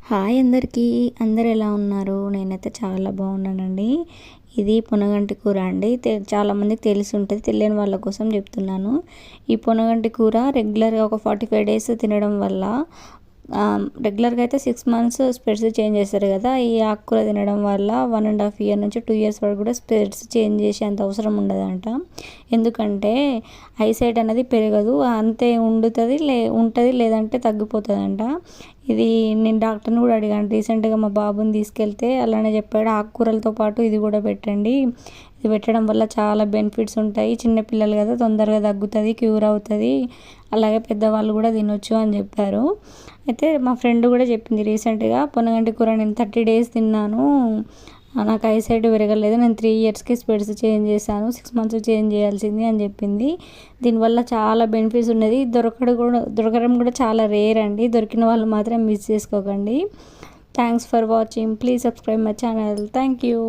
Hi అందరికీ. అందరు ఎలా ఉన్నారు? నేనైతే చాలా బాగున్నానండి. ఇది పొనగంటి కూర అండి. చాలామందికి తెలిసి ఉంటుంది, తెలియని వాళ్ళ కోసం చెప్తున్నాను. ఈ పొనగంటి కూర రెగ్యులర్గా ఒక 45 డేస్ తినడం వల్ల రెగ్యులర్గా అయితే 6 మంత్స్ స్పెడ్స్ చేంజ్ చేస్తారు కదా. ఈ ఆకుకూర తినడం వల్ల 1.5 ఇయర్ నుంచి 2 ఇయర్స్ వరకు కూడా స్పెడ్స్ చేంజ్ చేసేంత అవసరం ఉండదంట. ఎందుకంటే ఐసైట్ అనేది పెరగదు, అంతే ఉంటుంది, లేదంటే తగ్గిపోతుందంట. ఇది నేను డాక్టర్ని కూడా అడిగాను రీసెంట్గా, మా బాబుని తీసుకెళ్తే అలానే చెప్పాడు, ఆకుకూరలతో పాటు ఇది కూడా పెట్టండి, ఇది పెట్టడం వల్ల చాలా బెనిఫిట్స్ ఉంటాయి, చిన్నపిల్లలు కదా తొందరగా తగ్గుతుంది, క్యూర్ అవుతుంది, అలాగే పెద్దవాళ్ళు కూడా తినొచ్చు అని చెప్పారు. అయితే మా ఫ్రెండ్ కూడా చెప్పింది రీసెంట్గా, పొనగంటి కూర నేను 30 డేస్ తిన్నాను, నాకు ఐసైట్ పెరగలేదు, నేను 3 ఇయర్స్కి స్పెడ్స్ చేంజ్ చేశాను, 6 మంత్స్ చేంజ్ చేయాల్సింది అని చెప్పింది. దీనివల్ల చాలా బెనిఫిట్స్ ఉన్నది. దొరకడం కూడా చాలా రేర్ అండి. దొరికిన వాళ్ళు మాత్రం మిస్ చేసుకోకండి. Thanks for watching. Please subscribe my channel. Thank you.